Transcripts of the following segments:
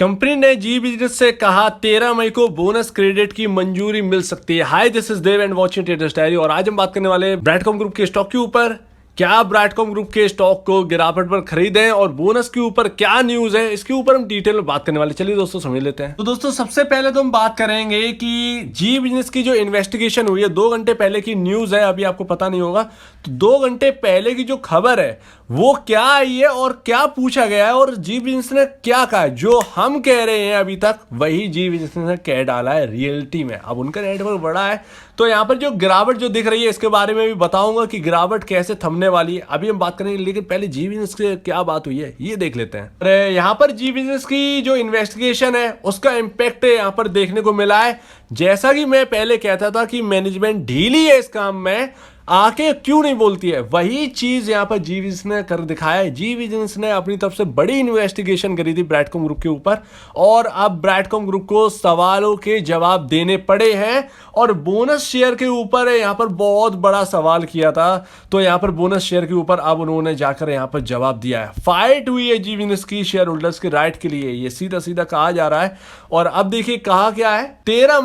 Company ने जी business से कहा 13 मई को बोनस क्रेडिट की मंजूरी मिल सकती है। Hi, this is Dev and watching traders diary. और आज हम बात करने वाले ब्रैडकॉम ग्रुप के स्टॉक के ऊपर। क्या ब्रैडकॉम ग्रुप के स्टॉक को गिरावट पर खरीदें और बोनस के ऊपर क्या न्यूज है, इसके ऊपर हम डिटेल में बात करने वाले। चलिए दोस्तों समझ लेते हैं। तो दोस्तों सबसे पहले तो हम बात करेंगे कि जी बिजनेस की जो इन्वेस्टिगेशन हुई है 2 घंटे पहले की न्यूज है, अभी आपको पता नहीं होगा। तो 2 घंटे पहले की जो खबर है वो क्या आई है और क्या पूछा गया है और जी बिजनेस ने क्या कहा है। जो हम कह रहे हैं अभी तक वही जी बिजनेस ने कह डाला है रियलिटी में। अब उनका नेटवर्क बड़ा है तो यहाँ पर जो गिरावट जो दिख रही है इसके बारे में भी बताऊंगा कि गिरावट कैसे थमने वाली है, अभी हम बात करेंगे। लेकिन पहले जी बिजनेस की क्या बात हुई है ये देख लेते हैं। अरे यहाँ पर जी बिजनेस की जो इन्वेस्टिगेशन है उसका इम्पैक्ट यहाँ पर देखने को मिला है। जैसा कि मैं पहले कहता था कि मैनेजमेंट ढीली है इस काम में, आके क्यों नहीं बोलती है, वही चीज यहां पर जी बिजनेस ने कर दिखाया है। जी बिजनेस ने अपनी तरफ से बड़ी इन्वेस्टिगेशन करी थी ब्रैडकॉम ग्रुप के ऊपर और अब ब्रैडकॉम ग्रुप को सवालों के जवाब देने पड़े हैं। और बोनस शेयर के ऊपर यहां पर बहुत बड़ा सवाल किया था, तो यहां पर बोनस शेयर के ऊपर अब उन्होंने जाकर यहां पर जवाब दिया है। फाइट हुई है जी बिजनेस की शेयर होल्डर्स के राइट के लिए, ये सीधा सीधा कहा जा रहा है। और अब देखिए कहा क्या है, 13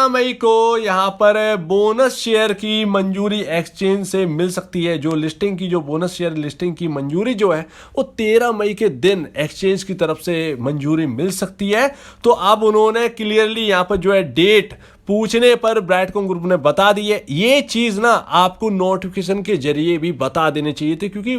मई को यहां पर बोनस शेयर की मंजूरी एक्सचेंज से मिल सकती है। जो लिस्टिंग की, जो बोनस शेयर लिस्टिंग की मंजूरी जो है वो 13 मई के दिन एक्सचेंज की तरफ से मंजूरी मिल सकती है। तो अब उन्होंने क्लियरली यहां पर जो है डेट पूछने पर ब्रैडकॉम ग्रुप ने बता दी है। ये चीज ना आपको नोटिफिकेशन के जरिए भी बता देने चाहिए थे, क्योंकि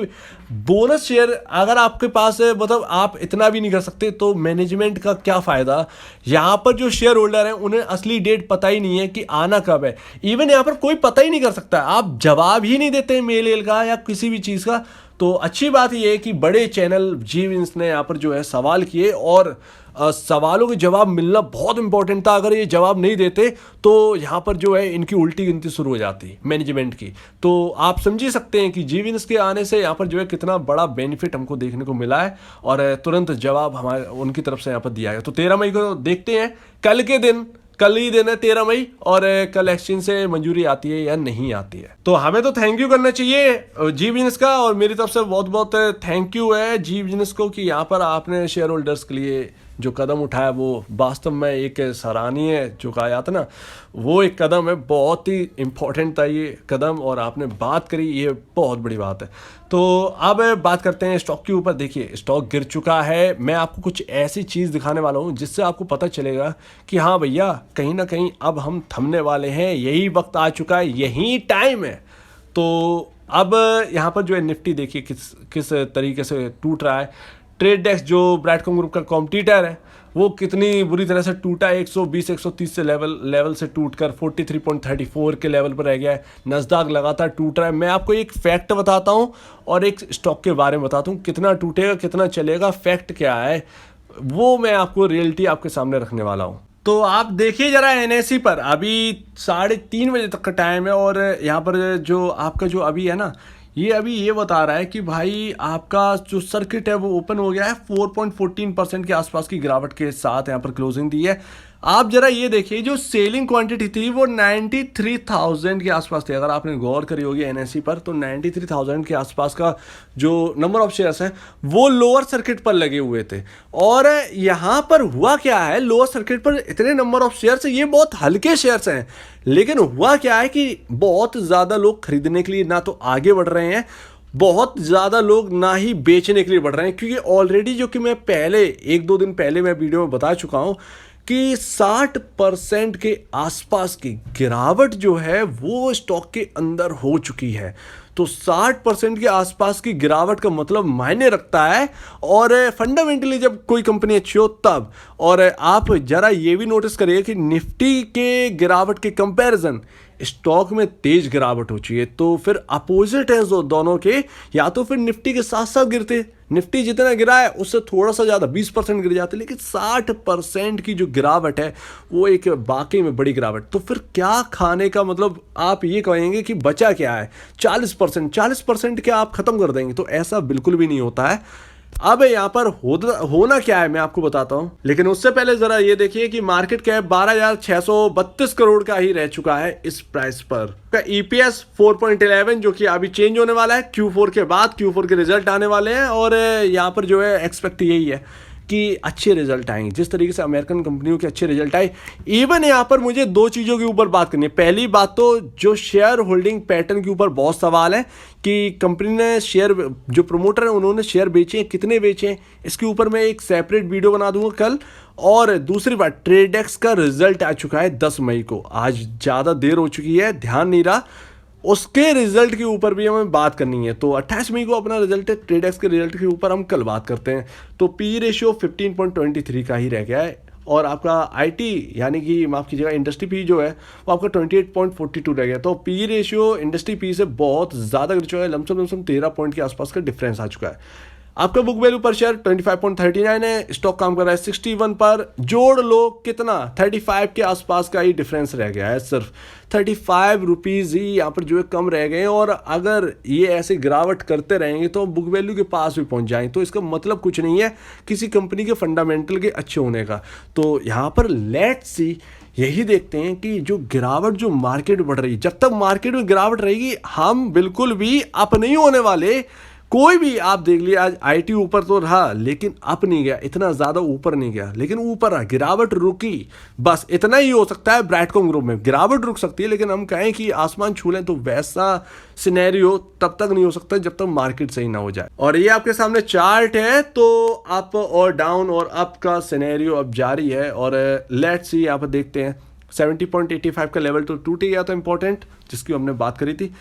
बोनस शेयर अगर आपके पास है, मतलब आप इतना भी नहीं कर सकते तो मैनेजमेंट का क्या फायदा। यहां पर जो शेयर होल्डर है उन्हें असली डेट पता ही नहीं है कि आना कब है। इवन यहां पर कोई पता ही नहीं कर सकता, आप जवाब ही नहीं देते मेल का या किसी भी चीज का। तो अच्छी बात यह है कि बड़े चैनल जी बिजनेस ने यहाँ पर जो है सवाल किए और सवालों के जवाब मिलना बहुत इंपॉर्टेंट था। अगर ये जवाब नहीं देते तो यहाँ पर जो है इनकी उल्टी गिनती शुरू हो जाती मैनेजमेंट की। तो आप समझ ही सकते हैं कि जी बिजनेस के आने से यहाँ पर जो है कितना बड़ा बेनिफिट हमको देखने को मिला है और तुरंत जवाब हमारे उनकी तरफ से यहाँ पर दिया है। तो 13 मई को देखते हैं, कल के दिन, कल ही दिन है 13 मई, और कल एक्सचेंज से मंजूरी आती है या नहीं आती है। तो हमें तो थैंक यू करना चाहिए जी बिजनेस का, और मेरी तरफ से बहुत बहुत थैंक यू है जी बिजनेस को कि यहाँ पर आपने शेयर होल्डर्स के लिए जो कदम उठाया वो वास्तव में एक सराहनीय, जो कहा जाता ना, वो एक कदम है। बहुत ही इंपॉर्टेंट था ये कदम और आपने बात करी, ये बहुत बड़ी बात है। तो अब बात करते हैं स्टॉक के ऊपर। देखिए स्टॉक गिर चुका है, मैं आपको कुछ ऐसी चीज़ दिखाने वाला हूँ जिससे आपको पता चलेगा कि हाँ भैया कहीं ना कहीं अब हम थमने वाले हैं, यही वक्त आ चुका है, यही टाइम है। तो अब यहाँ पर जो है निफ्टी देखिए किस तरीके से टूट रहा है। ट्रेड डेस्क जो ब्रैडकॉम ग्रुप का कॉम्पिटिटर है वो कितनी बुरी तरह से टूटा है, 120-130 से लेवल से टूटकर 43.34 के लेवल पर रह गया है। नस्दाक लगातार टूट रहा है। मैं आपको एक फैक्ट बताता हूं और एक स्टॉक के बारे में बताता हूं, कितना टूटेगा कितना चलेगा, फैक्ट क्या है वो मैं आपको रियलिटी आपके सामने रखने वाला हूं। तो आप देखिए जरा एनएसई पर, अभी 3:30 बजे तक का टाइम है और यहाँ पर जो आपका जो अभी है ना, ये अभी ये बता रहा है कि भाई आपका जो सर्किट है वो ओपन हो गया है। 4.14% के आसपास की गिरावट के साथ यहाँ पर क्लोजिंग दी है। आप जरा ये देखिए जो सेलिंग क्वांटिटी थी वो 93,000 के आसपास थी। अगर आपने गौर करी होगी एनएसई पर तो 93,000 के आसपास का जो नंबर ऑफ शेयर्स हैं वो लोअर सर्किट पर लगे हुए थे। और यहाँ पर हुआ क्या है, लोअर सर्किट पर इतने नंबर ऑफ शेयर्स हैं, ये बहुत हल्के शेयर्स हैं, लेकिन हुआ क्या है कि बहुत ज़्यादा लोग खरीदने के लिए ना तो आगे बढ़ रहे हैं, बहुत ज़्यादा लोग ना ही बेचने के लिए बढ़ रहे हैं। क्योंकि ऑलरेडी जो कि मैं पहले 1-2 दिन पहले मैं वीडियो में बता चुका हूँ कि 60% के आसपास की गिरावट जो है वो स्टॉक के अंदर हो चुकी है। तो 60% के आसपास की गिरावट का मतलब मायने रखता है, और फंडामेंटली जब कोई कंपनी अच्छी हो तब। और आप जरा ये भी नोटिस करिए कि निफ्टी के गिरावट के कंपैरिजन स्टॉक में तेज गिरावट हो चुकी है। तो फिर अपोजिट है दोनों के, या तो फिर निफ्टी के साथ साथ गिरते, निफ्टी जितना गिरा है उससे थोड़ा सा ज़्यादा 20% गिर जाते, लेकिन 60% की जो गिरावट है वो एक वाकई में बड़ी गिरावट। तो फिर क्या खाने का, मतलब आप ये कहेंगे कि बचा क्या है, 40% क्या आप ख़त्म कर देंगे, तो ऐसा बिल्कुल भी नहीं होता है। अब यहाँ पर होना क्या है मैं आपको बताता हूं, लेकिन उससे पहले जरा ये देखिए कि मार्केट कैप 12,632 करोड़ का ही रह चुका है इस प्राइस पर। ईपीएस 4.11 जो कि अभी चेंज होने वाला है Q4 के बाद, Q4 के रिजल्ट आने वाले हैं, और यहाँ पर जो है एक्सपेक्ट यही है कि अच्छे रिजल्ट आएंगे, जिस तरीके से अमेरिकन कंपनियों के अच्छे रिजल्ट आए। इवन यहाँ पर मुझे दो चीज़ों के ऊपर बात करनी है। पहली बात तो जो शेयर होल्डिंग पैटर्न के ऊपर बहुत सवाल है कि कंपनी ने शेयर, जो प्रमोटर है उन्होंने शेयर बेचे हैं, कितने बेचे हैं, इसके ऊपर मैं एक सेपरेट वीडियो बना दूंगा कल। और दूसरी बात, ट्रेडेक्स का रिजल्ट आ चुका है 10 मई को, आज ज़्यादा देर हो चुकी है, ध्यान नहीं रहा, उसके रिजल्ट के ऊपर भी हमें बात करनी है। तो 28 मई को अपना रिजल्ट है, ट्रेडेक्स के रिजल्ट के ऊपर हम कल बात करते हैं। तो पी रेशियो 15.23 का ही रह गया है, और आपका आईटी यानी कि माफ़ कीजिएगा इंडस्ट्री पी जो है वो आपका 28.42 रह गया। तो पी रेशियो इंडस्ट्री पी से बहुत ज़्यादा गिर चुका है, लमसम 13 पॉइंट के आसपास का डिफरेंस आ चुका है। आपका बुक वैल्यू पर शेयर 25.39 है, स्टॉक काम कर रहा है 61 पर, जोड़ लो कितना 35 के आसपास का ही डिफरेंस रह गया है, सिर्फ 35 रुपीज़ ही यहाँ पर जो है कम रह गए हैं। और अगर ये ऐसे गिरावट करते रहेंगे तो बुक वैल्यू के पास भी पहुँच जाएंगे, तो इसका मतलब कुछ नहीं है किसी कंपनी के फंडामेंटल के अच्छे होने का। तो यहाँ पर लेट्स सी, यही देखते हैं कि जो गिरावट, जो मार्केट बढ़ रही है, जब तक मार्केट में गिरावट रहेगी हम बिल्कुल भी अप नहीं होने वाले। कोई भी आप देख लिया, आज आईटी ऊपर तो रहा लेकिन अप नहीं गया, इतना ज़्यादा ऊपर नहीं गया, लेकिन ऊपर रहा, गिरावट रुकी, बस इतना ही हो सकता है। ब्राइटकॉम ग्रुप में गिरावट रुक सकती है, लेकिन हम कहें कि आसमान छू लें तो वैसा सिनेरियो तब तक नहीं हो सकता जब तक मार्केट सही ना हो जाए। और ये आपके सामने चार्ट है, तो अप और डाउन और अप का सिनेरियो अब जारी है। और लेट्स सी, यहाँ पर देखते हैं 70.85 का लेवल तो टूट ही गया था इंपॉर्टेंट, जिसकी हमने बात करी थी।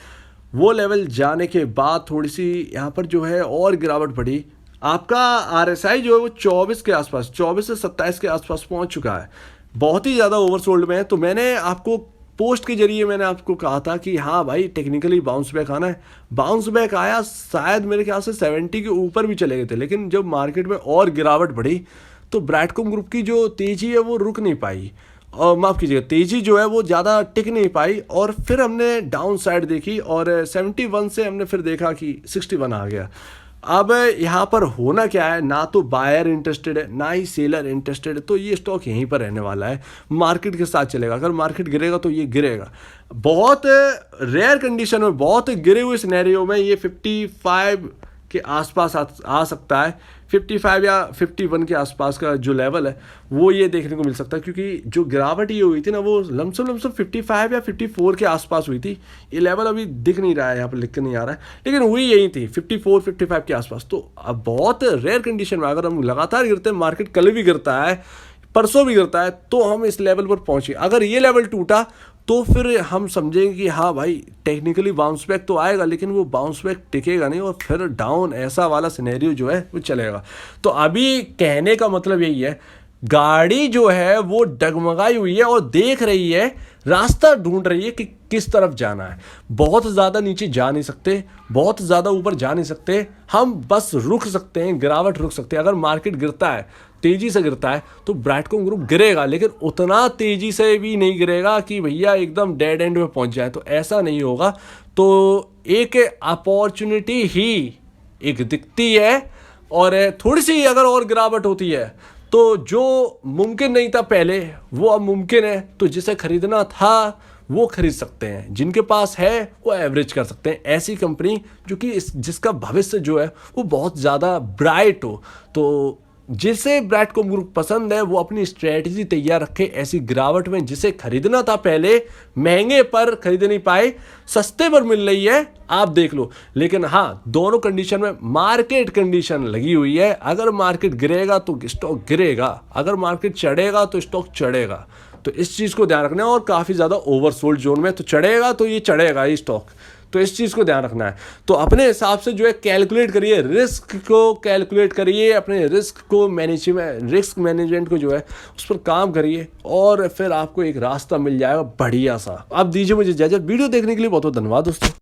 वो लेवल जाने के बाद थोड़ी सी यहाँ पर जो है और गिरावट बढ़ी। आपका आरएसआई जो है वो 24 के आसपास, 24 से 27 के आसपास पहुँच चुका है, बहुत ही ज़्यादा ओवरसोल्ड में है। तो मैंने आपको पोस्ट के जरिए मैंने आपको कहा था कि हाँ भाई टेक्निकली बाउंस बैक आना है, बाउंस बैक आया, शायद मेरे ख्याल से 70 के ऊपर भी चले गए थे, लेकिन जब मार्केट में और गिरावट बढ़ी तो ब्राइटकॉम ग्रुप की जो तेज़ी है वो रुक नहीं पाई, और माफ़ कीजिएगा तेज़ी जो है वो ज़्यादा टिक नहीं पाई। और फिर हमने डाउन साइड देखी और 71 से हमने फिर देखा कि 61 आ गया। अब यहाँ पर होना क्या है, ना तो बायर इंटरेस्टेड है ना ही सेलर इंटरेस्टेड है, तो ये स्टॉक यहीं पर रहने वाला है, मार्केट के साथ चलेगा। अगर मार्केट गिरेगा तो ये गिरेगा। बहुत रेयर कंडीशन में, बहुत गिरे हुए सिनेरियो में ये 55 के आसपास आ सकता है, 55 या 51 के आसपास का जो लेवल है वो ये देखने को मिल सकता है, क्योंकि जो गिरावट ये हुई थी ना वो लमसम 55 या 54 के आसपास हुई थी। ये लेवल अभी दिख नहीं रहा है, यहाँ पर लिख कर नहीं आ रहा है, लेकिन हुई यही थी 54-55 के आसपास। तो अब बहुत रेयर कंडीशन में अगर हम लगातार गिरते हैं, मार्केट कल भी गिरता है, परसों भी गिरता है, तो हम इस लेवल पर पहुँचे। अगर ये लेवल टूटा तो फिर हम समझेंगे कि हाँ भाई टेक्निकली बाउंस बैक तो आएगा, लेकिन वो बाउंस बैक टिकेगा नहीं और फिर डाउन ऐसा वाला सिनेरियो जो है वो चलेगा। तो अभी कहने का मतलब यही है, गाड़ी जो है वो डगमगाई हुई है और देख रही है, रास्ता ढूंढ रही है कि किस तरफ जाना है। बहुत ज़्यादा नीचे जा नहीं सकते, बहुत ज़्यादा ऊपर जा नहीं सकते, हम बस रुक सकते हैं, गिरावट रुक सकते हैं। अगर मार्केट गिरता है, तेज़ी से गिरता है, तो ब्राइटकॉम ग्रुप गिरेगा, लेकिन उतना तेज़ी से भी नहीं गिरेगा कि भैया एकदम डेड एंड में पहुंच जाए, तो ऐसा नहीं होगा। तो एक अपॉर्चुनिटी ही एक दिखती है, और थोड़ी सी अगर और गिरावट होती है तो जो मुमकिन नहीं था पहले वो अब मुमकिन है। तो जिसे खरीदना था वो खरीद सकते हैं, जिनके पास है वो एवरेज कर सकते हैं। ऐसी कंपनी जो कि जिसका भविष्य जो है वो बहुत ज़्यादा ब्राइट हो। तो जिसे ब्राइटकॉम ग्रुप पसंद है वो अपनी स्ट्रेटजी तैयार रखे ऐसी गिरावट में। जिसे खरीदना था पहले महंगे पर खरीद नहीं पाए, सस्ते पर मिल रही है, आप देख लो। लेकिन हाँ, दोनों कंडीशन में मार्केट कंडीशन लगी हुई है। अगर मार्केट गिरेगा तो स्टॉक गिरेगा, अगर मार्केट चढ़ेगा तो स्टॉक चढ़ेगा। तो इस चीज़ को ध्यान रखना है। और काफ़ी ज़्यादा ओवरसोल्ड जोन में तो चढ़ेगा, तो ये चढ़ेगा ये स्टॉक, तो इस चीज़ को ध्यान रखना है। तो अपने हिसाब से जो है कैलकुलेट करिए, रिस्क को कैलकुलेट करिए, अपने रिस्क मैनेजमेंट को जो है उस पर काम करिए, और फिर आपको एक रास्ता मिल जाएगा बढ़िया सा। आप दीजिए मुझे इजाज़त। वीडियो देखने के लिए बहुत बहुत धन्यवाद दोस्तों।